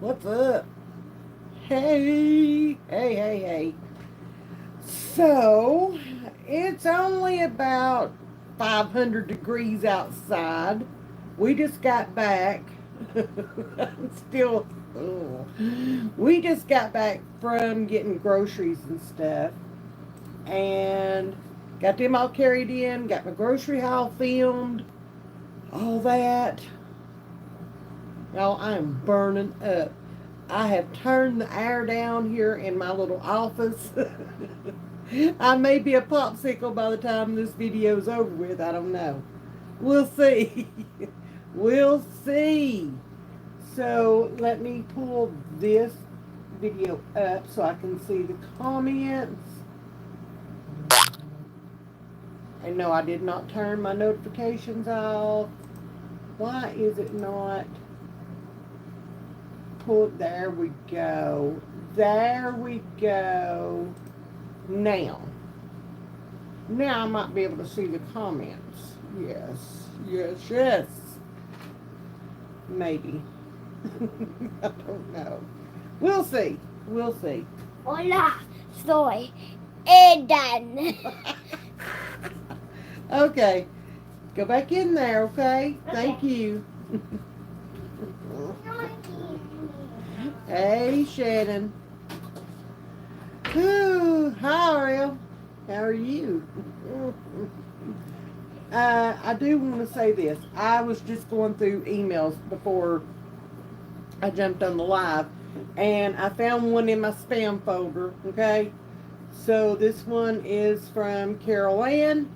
What's up? Hey. So, it's only about 500 degrees outside. We just got back. I'm still. Oh. We just got back from getting groceries and stuff. And got them all carried in, got my grocery haul filmed, all that. Y'all, I am burning up. I have turned the air down here in my little office. I may be a popsicle by the time this video is over with. I don't know. We'll see. We'll see. So let me pull this video up so I can see the comments. And no, I did not turn my notifications off. Why is it not pulled? There we go. There we go. Now I might be able to see the comments. Yes. Maybe. I don't know. We'll see. Hola, soy Eden. Okay. Go back in there, okay? Thank you. Hey, Shannon. Hi, Ariel. How are you? I do want to say this. I was just going through emails before I jumped on the live, and I found one in my spam folder, okay? So this one is from Carol Ann.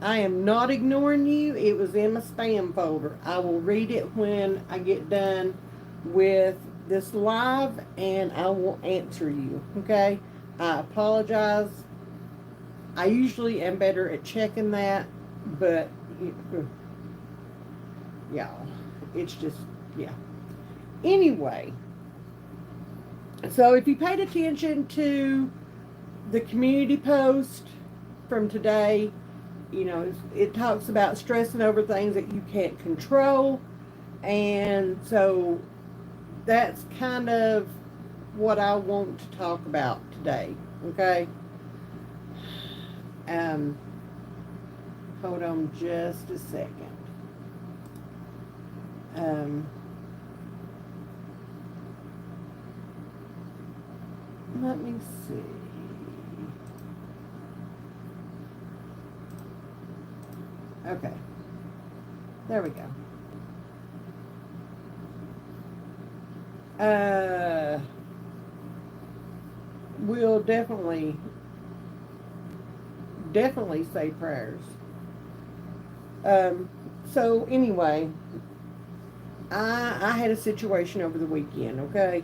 I am not ignoring you. It was in my spam folder. I will read it when I get done with this live, and I will answer you, okay? I apologize. I usually am better at checking that, but yeah, it's just, yeah. Anyway, so if you paid attention to the community post from today, you know, it talks about stressing over things that you can't control. And so that's kind of what I want to talk about today, okay? Hold on just a second. Let me see. Okay. There we go. We'll definitely say prayers. So anyway, I had a situation over the weekend, okay?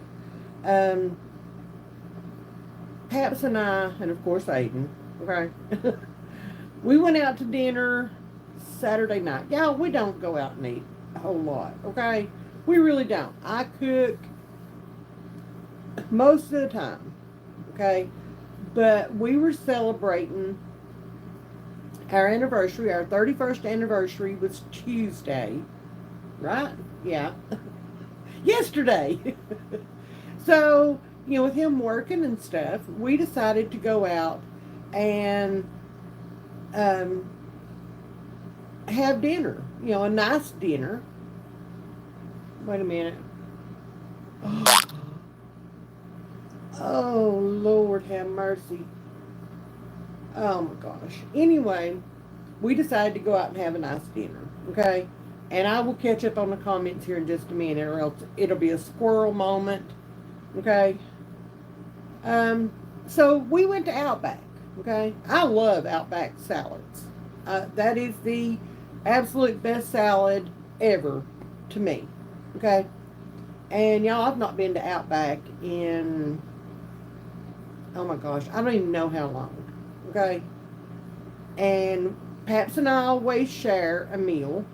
Paps and I, and of course Aiden, okay? We went out to dinner Saturday night. Yeah, we don't go out and eat a whole lot, okay? We really don't. I cook most of the time, okay? But we were celebrating our anniversary. Our 31st anniversary was Tuesday, right? Yeah. Yesterday. So, you know, with him working and stuff, we decided to go out and have dinner. You know, a nice dinner. Wait a minute. Oh, Lord have mercy. Oh my gosh. Anyway, we decided to go out and have a nice dinner, okay? And I will catch up on the comments here in just a minute, or else it'll be a squirrel moment, okay? So we went to Outback, okay? I love Outback salads. That is the absolute best salad ever to me, okay? And y'all, I've not been to Outback in, oh my gosh, I don't even know how long, okay? And Paps and I always share a meal,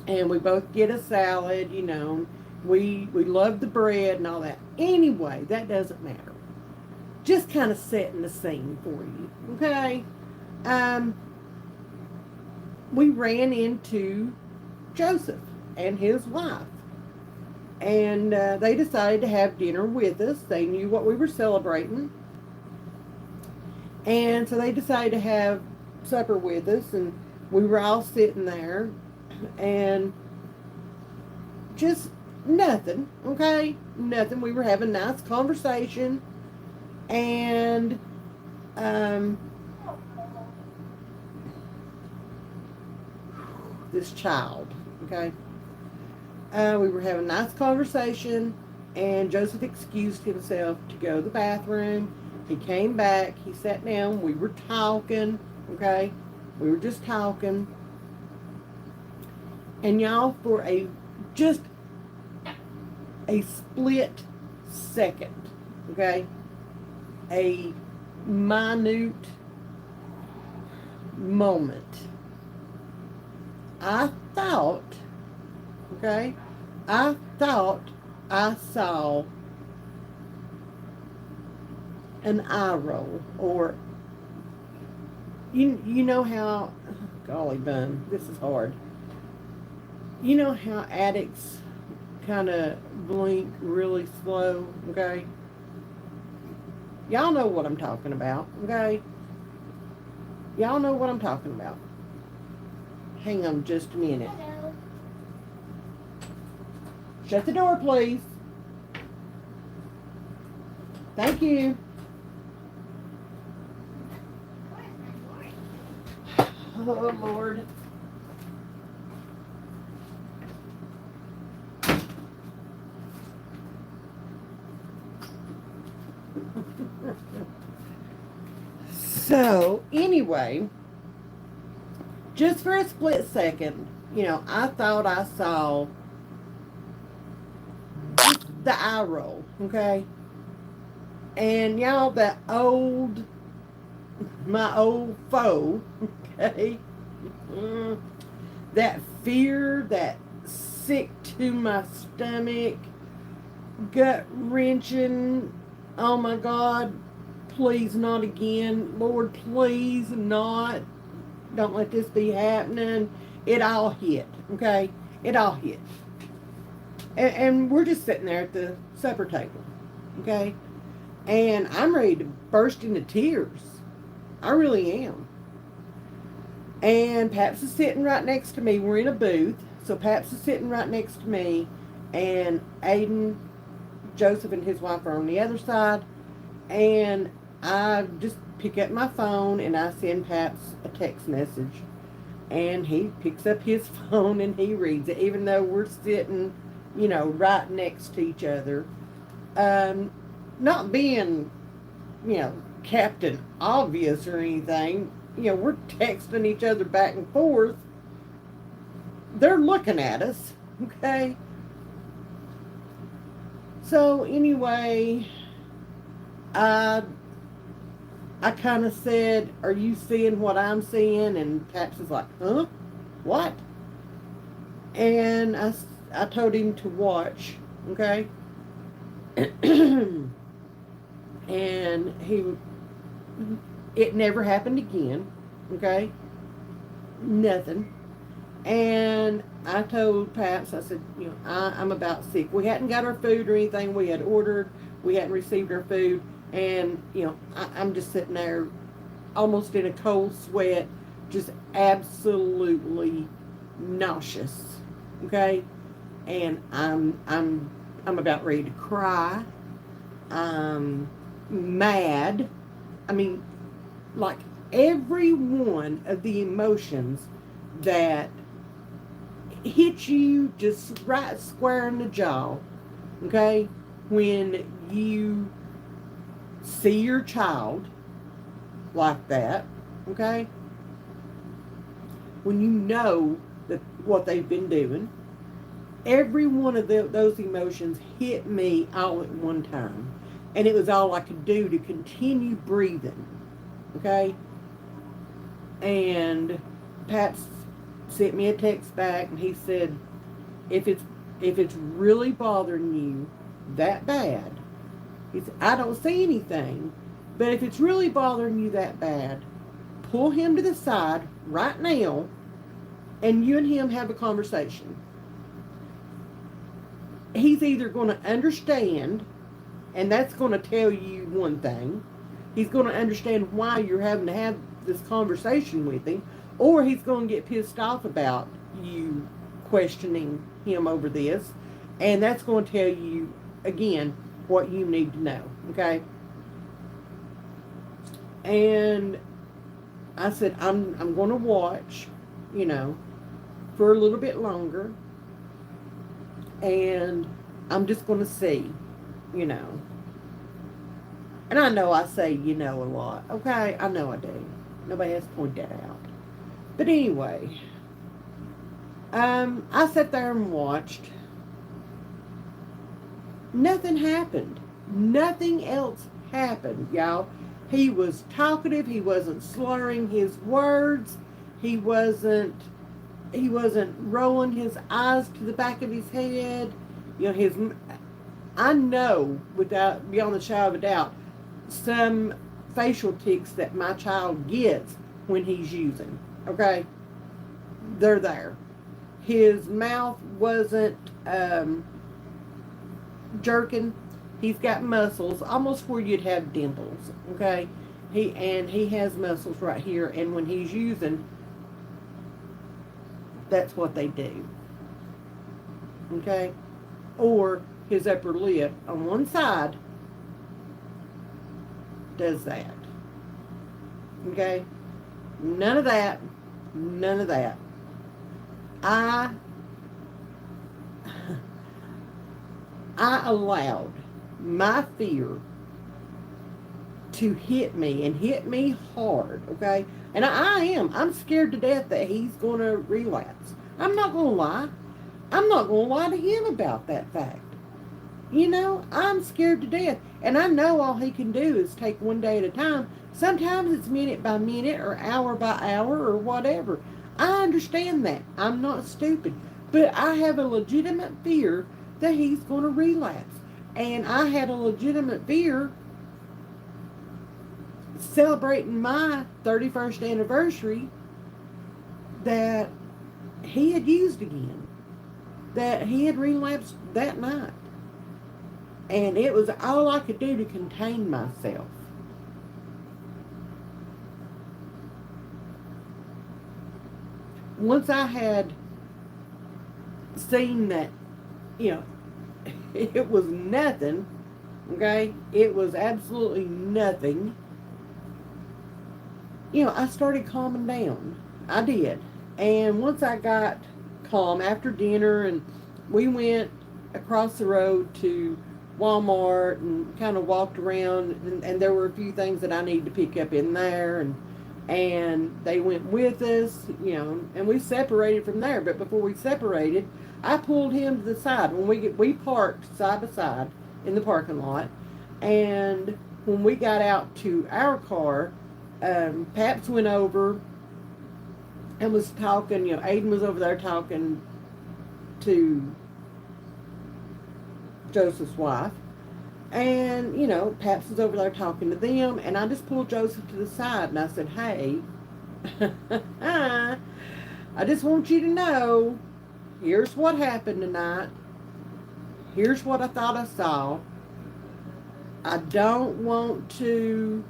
and we both get a salad, you know. We love the bread and all that. Anyway, that doesn't matter. Just kind of setting the scene for you, okay? We ran into Joseph and his wife. And they decided to have dinner with us. They knew what we were celebrating. And so they decided to have supper with us, and we were all sitting there, and just nothing, okay? Nothing. We were having a nice conversation, and this child, okay? We were having a nice conversation, and Joseph excused himself to go to the bathroom. He came back, he sat down, we were talking, okay? We were just talking. And y'all, for just a split second, okay? A minute moment. I thought, okay? I thought I saw an eye roll, or you know how, golly bun, this is hard. You know how addicts kind of blink really slow, okay? Y'all know what I'm talking about, okay? Y'all know what I'm talking about. Hang on just a minute. Hello. Shut the door, please. Thank you. Oh, Lord. So, anyway, just for a split second, I thought I saw the eye roll, okay? And y'all, my old foe, okay? That fear, that sick to my stomach, gut wrenching, oh my God, please not again. Lord, please not. Don't let this be happening. It all hit, okay? It all hit. And we're just sitting there at the supper table, okay? And I'm ready to burst into tears. I really am. And Paps is sitting right next to me. We're in a booth. So Paps is sitting right next to me. And Aiden, Joseph, and his wife are on the other side. And I just pick up my phone and I send Paps a text message. And he picks up his phone and he reads it, even though we're sitting, right next to each other. Not being, Captain Obvious or anything. We're texting each other back and forth. They're looking at us, okay? So anyway, I kind of said, "Are you seeing what I'm seeing?" And Paps is like, "Huh? What?" And I told him to watch, okay? And it never happened again, okay? Nothing. And I told Paps, I said, I'm about sick. We hadn't got our food or anything. We had ordered. We hadn't received our food. And, I'm just sitting there almost in a cold sweat, just absolutely nauseous, okay? And I'm about ready to cry. I'm mad. I mean, like every one of the emotions that hit you just right square in the jaw, okay? When you see your child like that, okay? When you know that what they've been doing, every one of those emotions hit me all at one time. And it was all I could do to continue breathing, okay? And Paps sent me a text back and he said, if it's really bothering you that bad, he said, I don't see anything, but if it's really bothering you that bad, pull him to the side right now and you and him have a conversation. he's either going to understand, and that's going to tell you one thing. He's going to understand why you're having to have this conversation with him, or he's going to get pissed off about you questioning him over this, and that's going to tell you, again, what you need to know, okay? And I said, I'm going to watch, you know, for a little bit longer, and I'm just going to see, you know. And I know I say you know a lot, okay? I know I do. Nobody has to point that out. But anyway, I sat there and watched. Nothing happened. Nothing else happened, y'all. He was talkative. He wasn't slurring his words. He wasn't rolling his eyes to the back of his head. You know, I know without beyond the shadow of a doubt some facial tics that my child gets when he's using. Okay? They're there. His mouth wasn't jerking. He's got muscles almost where you'd have dimples. Okay? He has muscles right here, and when he's using, that's what they do. Okay? Or his upper lip on one side does that. Okay? None of that. None of that. I allowed my fear to hit me and hit me hard, okay? And I'm scared to death that he's going to relapse. I'm not going to lie. I'm not going to lie to him about that fact. You know, I'm scared to death. And I know all he can do is take one day at a time. Sometimes it's minute by minute or hour by hour or whatever. I understand that. I'm not stupid. But I have a legitimate fear that he's going to relapse. And I had a legitimate fear celebrating my 31st anniversary that he had used again. That he had relapsed that night. And it was all I could do to contain myself. Once I had seen that, you know, it was nothing, okay? It was absolutely nothing. You know, I started calming down. I did. And once I got calm after dinner, and we went across the road to Walmart and kind of walked around, and there were a few things that I needed to pick up in there, and they went with us, you know, and we separated from there. But before we separated, I pulled him to the side. When we parked side by side in the parking lot, and when we got out to our car, Paps went over and was talking, you know, Aiden was over there talking to Joseph's wife. And, you know, Paps was over there talking to them, and I just pulled Joseph to the side, and I said, hey, I just want you to know, here's what happened tonight. Here's what I thought I saw. I don't want to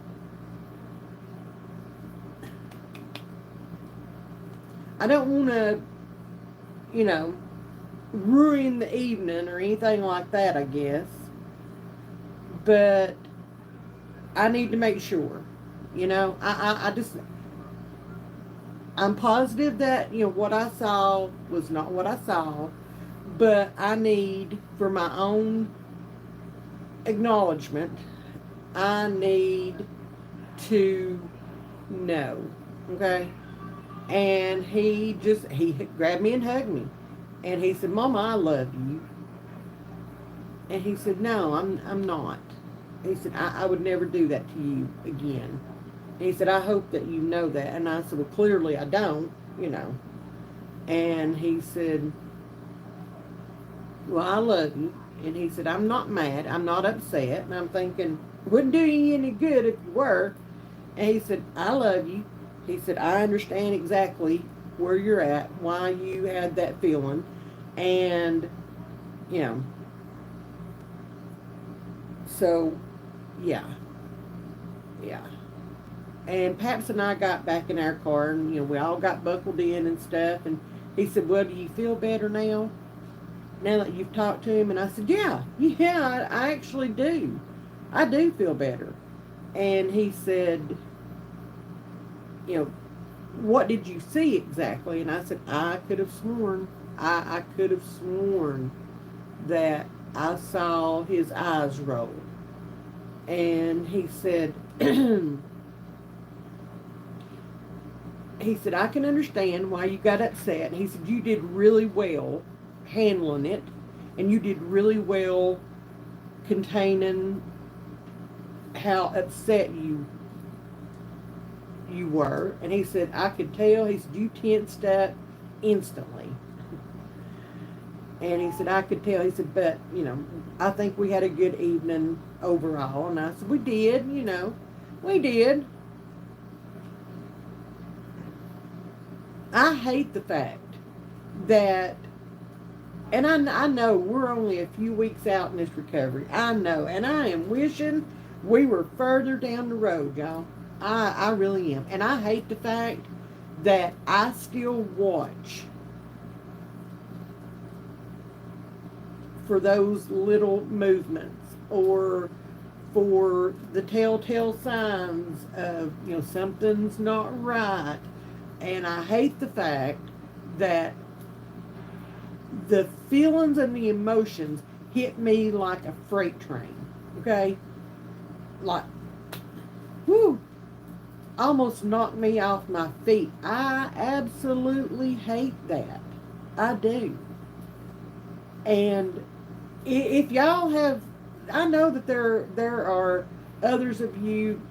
you know, ruin the evening or anything like that, I guess. But I need to make sure, you know, I'm positive that, you know, what I saw was not what I saw, but I need, for my own acknowledgement, I need to know, okay? And he grabbed me and hugged me, and he said, Mama, I love you. And he said, no, I'm not. He said, I would never do that to you again. And he said, I hope that you know that. And I said, well, clearly I don't, you know. And he said, well, I love you. And he said, I'm not mad. I'm not upset. And I'm thinking, wouldn't do you any good if you were. And he said, I love you. He said, I understand exactly where you're at, why you had that feeling. And, you know, So, yeah. Yeah. And Paps and I got back in our car, and we all got buckled in and stuff. And he said, "Well, do you feel better now? Now that you've talked to him?" And I said, "Yeah, I actually do. I do feel better." And he said, "You know, what did you see exactly?" And I said, "I could have sworn, I could have sworn that I saw his eyes roll." And he said, he said, "I can understand why you got upset." He said, "You did really well handling it, and you did really well containing how upset you were." And he said, "I could tell." He said, "You tensed up instantly." And he said, "I could tell." He said, "But, I think we had a good evening overall." And I said, "We did, we did." I hate the fact that, and I know we're only a few weeks out in this recovery. I know, and I am wishing we were further down the road, y'all. I really am. And I hate the fact that I still watch for those little movements, or for the telltale signs of, something's not right. And I hate the fact that the feelings and the emotions hit me like a freight train. Okay? Like, whoo, almost knocked me off my feet. I absolutely hate that. I do. And if y'all have, I know that there are others of you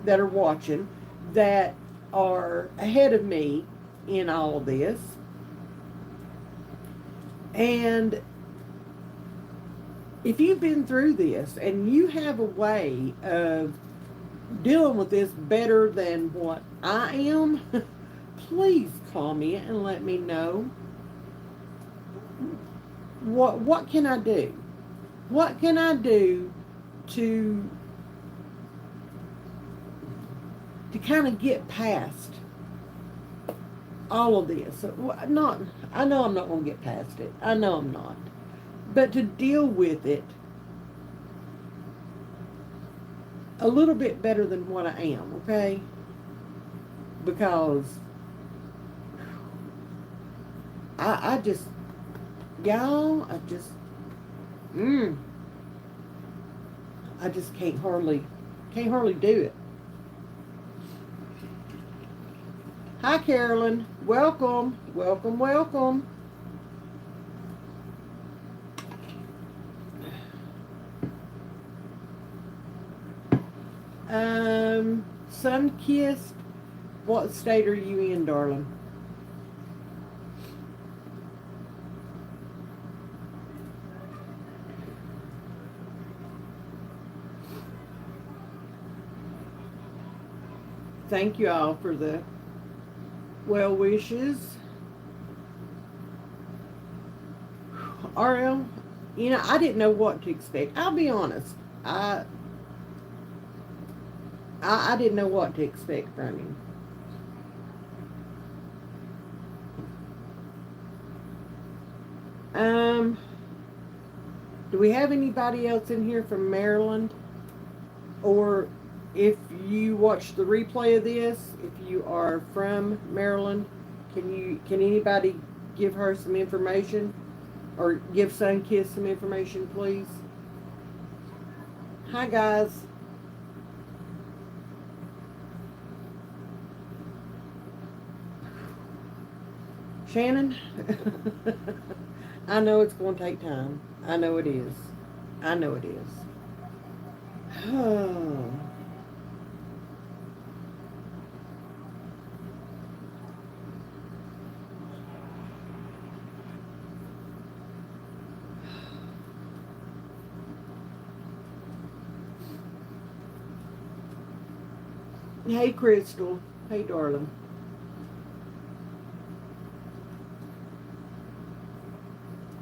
that are watching that are ahead of me in all of this. And if you've been through this and you have a way of dealing with this better than what I am, please call me and let me know. What can I do? What can I do to kind of get past all of this? Not, I know I'm not going to get past it. I know I'm not. But to deal with it a little bit better than what I am, okay? Because I just, y'all, I just can't hardly do it. Hi, Carolyn. Welcome, welcome, welcome. Sun-kissed. What state are you in, darling? Thank you all for the well wishes. RL, I didn't know what to expect. I'll be honest. I didn't know what to expect from him. Do we have anybody else in here from Maryland? Or if you watch the replay of this, if you are from Maryland, can anybody give her some information? Or give Sun-Kiss some information, please? Hi, guys. Shannon? I know it's going to take time. I know it is. I know it is. Oh. Hey, Crystal. Hey, darling.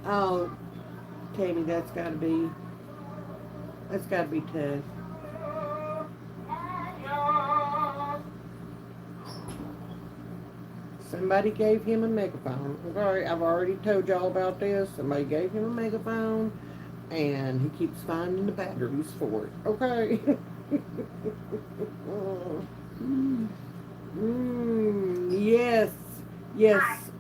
Oh, Tammy, that's got to be That's gotta be tough. Somebody gave him a megaphone. Okay, I've already told y'all about this. Somebody gave him a megaphone, and he keeps finding the batteries for it. Okay. Yes, yes.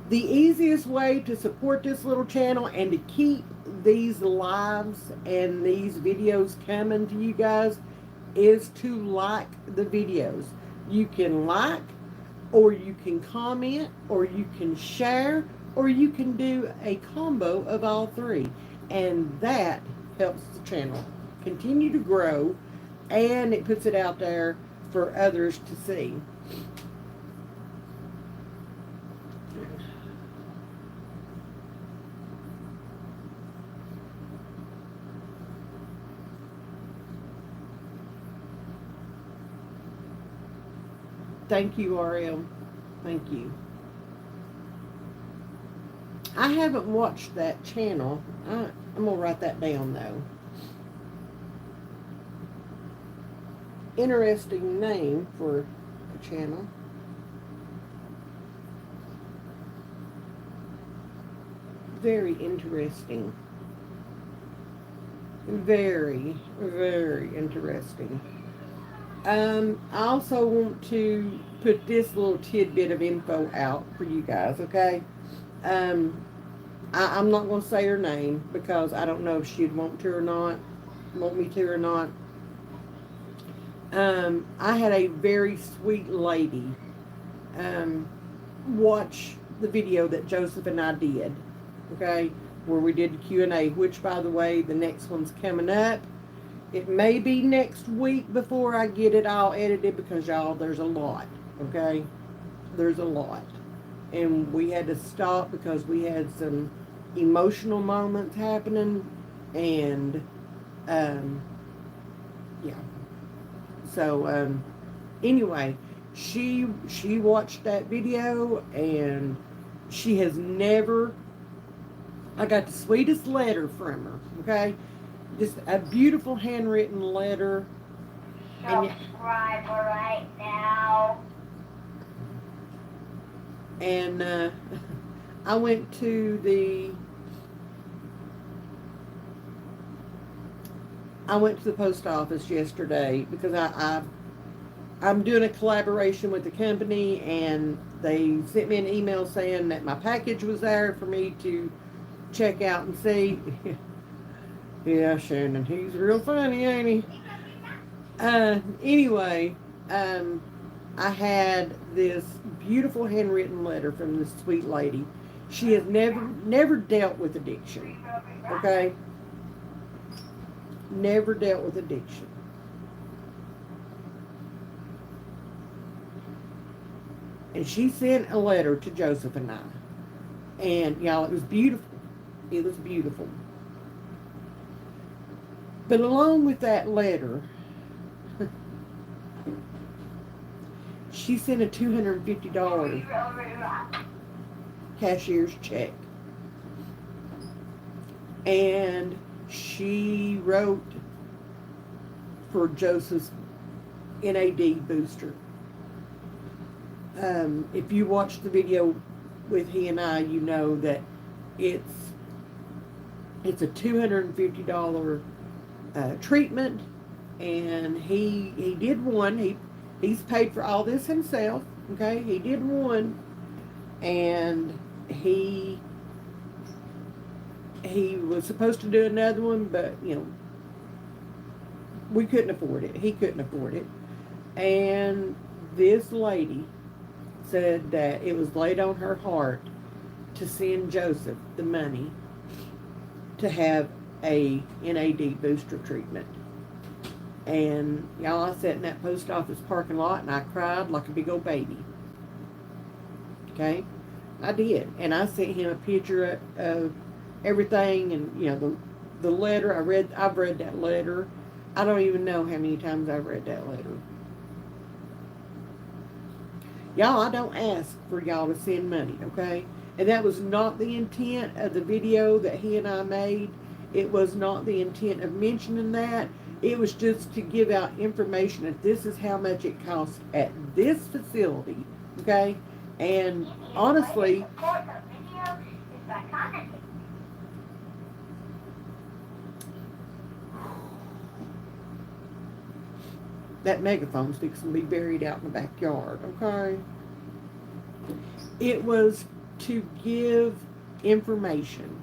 The easiest way to support this little channel and to keep these lives and these videos coming to you guys is to like the videos. You can like, or you can comment, or you can share, or you can do a combo of all three. And that helps the channel continue to grow, and it puts it out there for others to see. Thank you, RL. Thank you. I haven't watched that channel. I'm going to write that down, though. Interesting name for a channel. Very interesting. Very, very interesting. I also want to put this little tidbit of info out for you guys, okay? I'm not going to say her name because I don't know if she'd want me to or not. I had a very sweet lady watch the video that Joseph and I did, okay, where we did the Q&A, which, by the way, the next one's coming up. It may be next week before I get it all edited because, y'all, there's a lot, okay? There's a lot. And we had to stop because we had some emotional moments happening, and, yeah. So, anyway, she watched that video, and she has never, I got the sweetest letter from her, okay? Just a beautiful handwritten letter. Subscribe right now. And I went to the post office yesterday because I'm doing a collaboration with the company, and they sent me an email saying that my package was there for me to check out and see. Yeah, Shannon, he's real funny, ain't he? Anyway, I had this beautiful handwritten letter from this sweet lady. She has never dealt with addiction, okay? Never dealt with addiction. And she sent a letter to Joseph and I. And, y'all, it was beautiful. It was beautiful. But along with that letter, she sent a $250 cashier's check. And she wrote for Joseph's NAD booster. If you watched the video with he and I, you know that it's a $250 treatment, and he did one. He's paid for all this himself. Okay, he did one, and he was supposed to do another one, but we couldn't afford it. He couldn't afford it, and this lady said that it was laid on her heart to send Joseph the money to have a NAD booster treatment. And y'all, I sat in that post office parking lot and I cried like a big old baby. Okay? I did. And I sent him a picture of everything, and the letter. I've read that letter. I don't even know how many times I've read that letter. Y'all, I don't ask for y'all to send money, okay? And that was not the intent of the video that he and I made. It was not the intent of mentioning that. It was just to give out information that this is how much it costs at this facility, okay? And honestly, Support the video is by commenting. that megaphone's fixing to be buried out in the backyard, okay? It was to give information,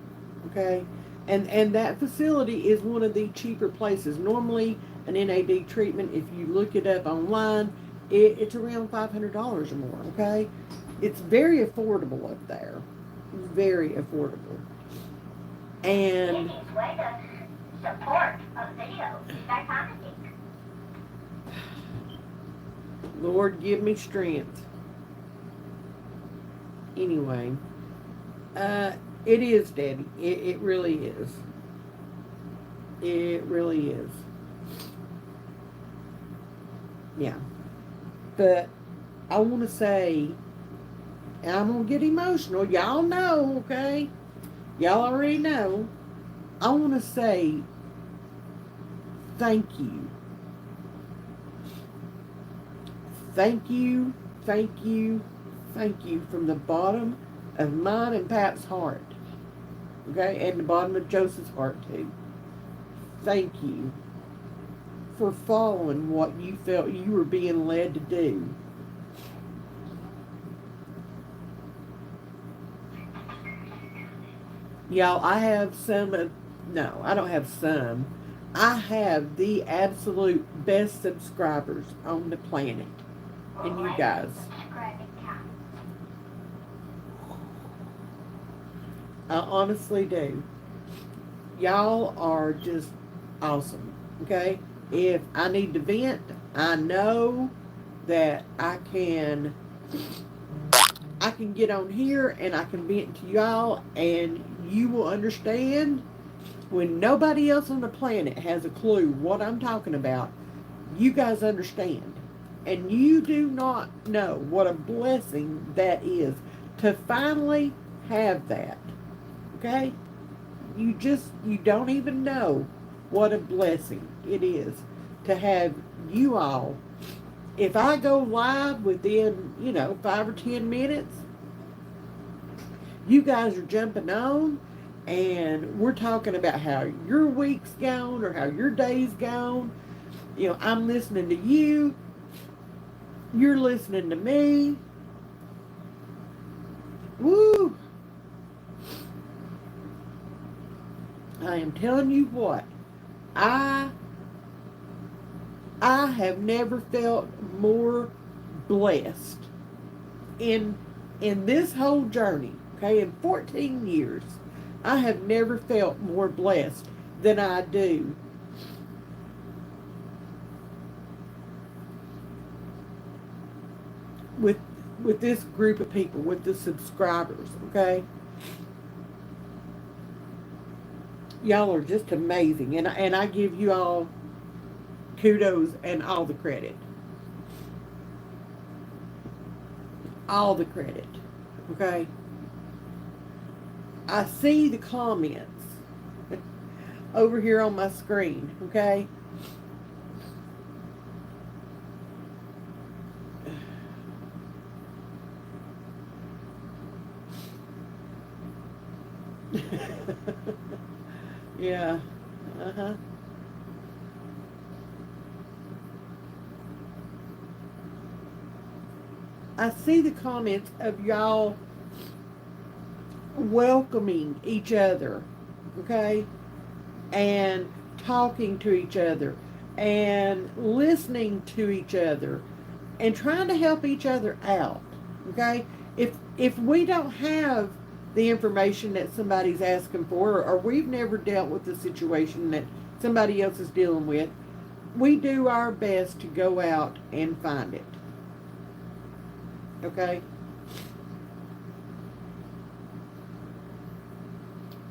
okay? And that facility is one of the cheaper places. Normally, an NAD treatment, if you look it up online, it's around $500 or more, okay? It's very affordable up there. Very affordable. And Easiest way to support a video is by commenting. Lord, give me strength. Anyway, it is, Debbie. It really is. It really is. Yeah. But I want to say, and I'm going to get emotional. Y'all know, okay? Y'all already know. I want to say thank you. Thank you, thank you, thank you from the bottom of mine and Pat's heart. Okay? And the bottom of Joseph's heart, too. Thank you for following what you felt you were being led to do. Y'all, I have no, I don't have some. I have the absolute best subscribers on the planet. And you guys. I honestly do. Y'all are just awesome. Okay? If I need to vent, I know that I can get on here and I can vent to y'all, and you will understand when nobody else on the planet has a clue what I'm talking about. You guys understand. And you do not know what a blessing that is to finally have that. Okay? You don't even know what a blessing it is to have you all. If I go live within, 5 or 10 minutes, you guys are jumping on and we're talking about how your week's gone or how your day's gone. I'm listening to you. You're listening to me. Woo! I am telling you what, I have never felt more blessed in this whole journey, okay, in 14 years. I have never felt more blessed than I do with this group of people, with the subscribers, okay? Y'all are just amazing, and I give you all kudos and all the credit. All the credit, okay? I see the comments over here on my screen, okay? Yeah. Uh-huh. I see the comments of y'all welcoming each other, okay? And talking to each other and listening to each other and trying to help each other out, okay? If we don't have the information that somebody's asking for, or we've never dealt with the situation that somebody else is dealing with, we do our best to go out and find it. Okay?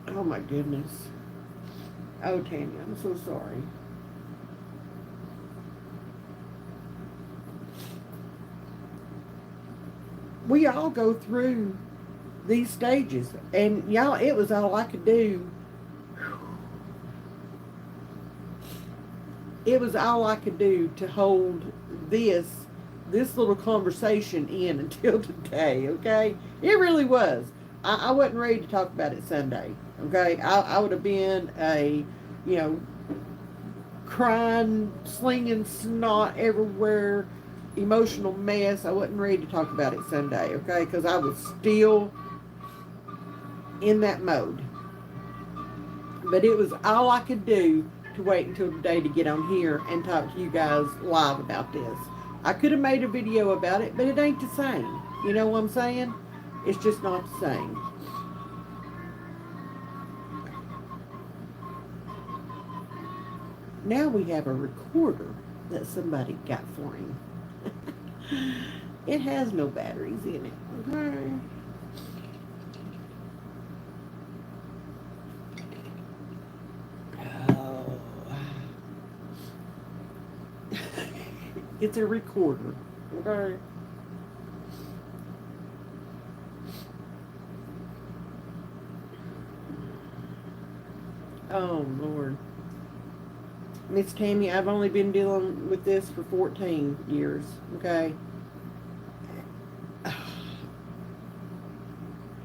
Oh my goodness. Oh, Tanya, I'm so sorry. We all go through these stages, and y'all, it was all I could do it was all I could do to hold this little conversation in until today, okay? It really was. I wasn't ready to talk about it Sunday, okay? I would have been a, you know, crying, slinging snot everywhere, emotional mess. I wasn't ready to talk about it Sunday, okay? Because I was still in that mode. But it was all I could do to wait until today to get on here and talk to you guys live about this. I could have made a video about it, but it ain't the same. You know what I'm saying? It's just not the same. Now we have a recorder that somebody got for him. It has no batteries in it. Okay. Oh. It's a recorder. Okay. Oh, Lord. Miss Tammy, I've only been dealing with this for 14 years, okay?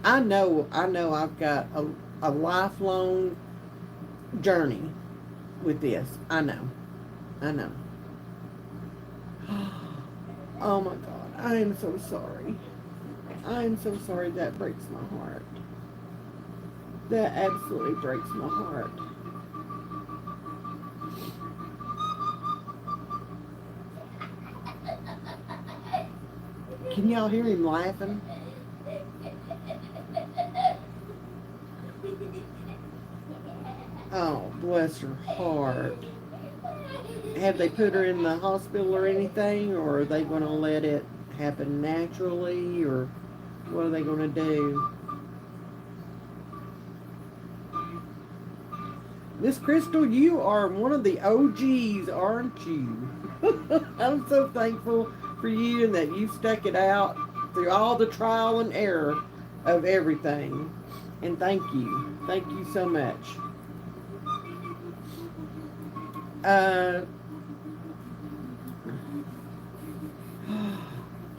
I know I've got a lifelong journey with this. I know. Oh my God, I am so sorry. I am so sorry. That breaks my heart. That absolutely breaks my heart. Can y'all hear him laughing? Oh, bless her heart. Have they put her in the hospital or anything, or are they going to let it happen naturally, or what are they going to do? Miss Crystal, you are one of the OGs, aren't you? I'm so thankful for you and that you stuck it out through all the trial and error of everything. And thank you. Thank you so much.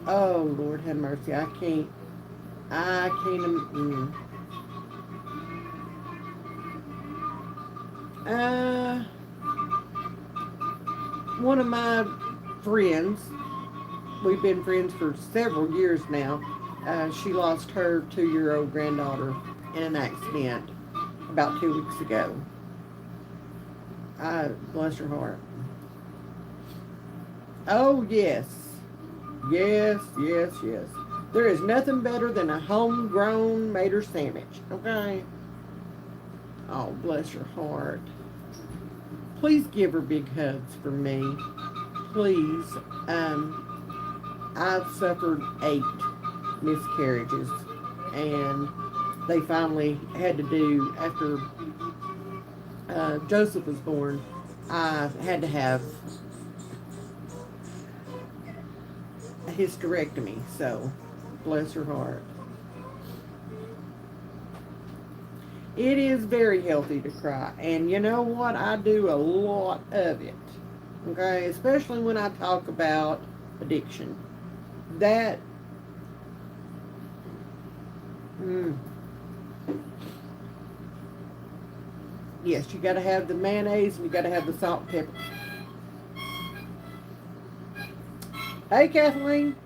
Oh, Lord have mercy. I can't. One of my friends, we've been friends for several years now. She lost her 2-year-old granddaughter in an accident about 2 weeks ago. Bless her heart. Oh, yes. Yes. There is nothing better than a homegrown Mater sandwich, okay? Oh, bless her heart. Please give her big hugs for me. Please. I've suffered 8 miscarriages, and they finally had to do, after Joseph was born, I had to have a hysterectomy, so bless her heart. It is very healthy to cry, and you know what? I do a lot of it, okay? Especially when I talk about addiction. That, yes, you gotta have the mayonnaise and you gotta have the salt and pepper. Hey, Kathleen.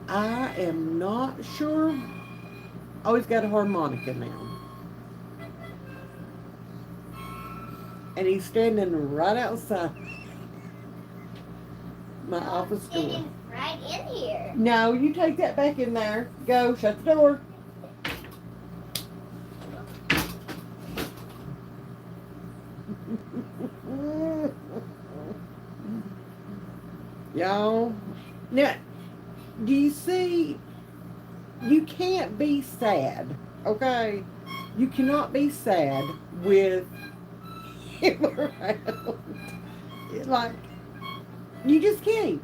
I am not sure. Oh, he's got a harmonica now. And he's standing right outside my office door. Sitting right in here. No, you take that back in there. Go, shut the door. Y'all, now, do you see, you can't be sad, okay? You cannot be sad with him around. It's like, you just can't.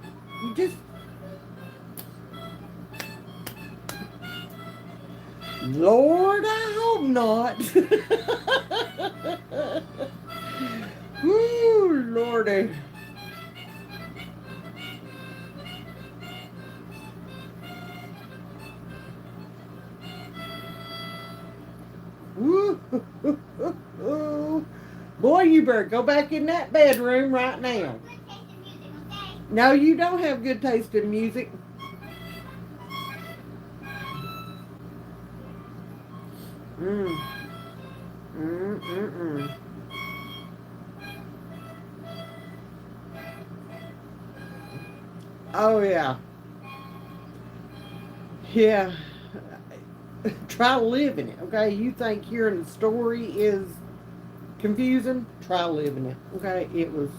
Boy, you better go back in that bedroom right now. Good taste in music, okay? No, you don't have good taste in music. Mm. Mm-mm-mm. Oh, yeah. Yeah. Try living it, okay? You think hearing the story is confusing? Try living it, okay? It was...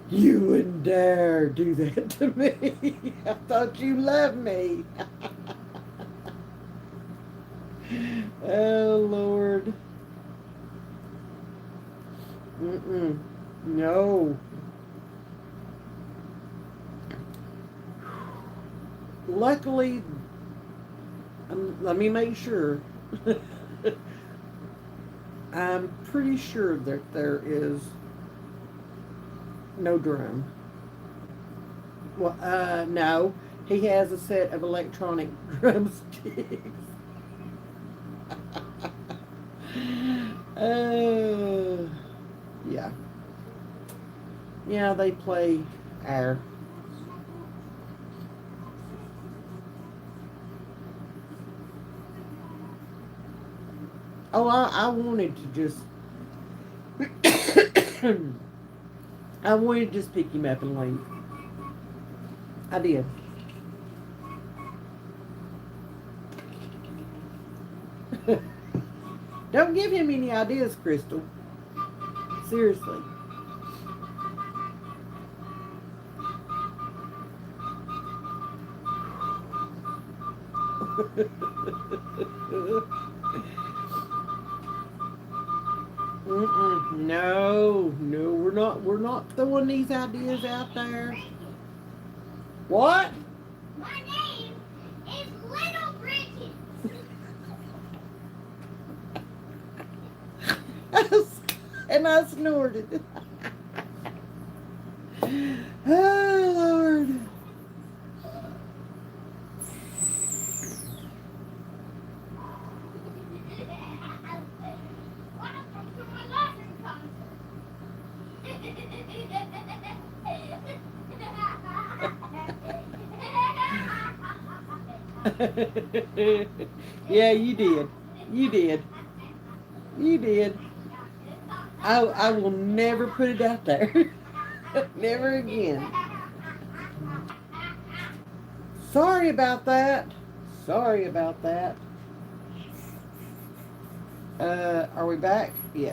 You wouldn't dare do that to me. I thought you loved me. Oh, Lord. Mm-mm. No. Luckily, let me make sure. I'm pretty sure that there is no drum. Well, no. He has a set of electronic drumsticks. Yeah. Yeah, they play air. Oh, I wanted to just... I wanted to just pick him up and leave. I did. Don't give him any ideas, Crystal. Seriously. Mm-mm. No, no, we're not throwing these ideas out there. What? My name is Little Bridget. And I snorted. Oh, Lord. Welcome to my Latin concert. Yeah, you did. You did. You did. I will never put it out there. Never again. Sorry about that. Sorry about that. Are we back? Yeah.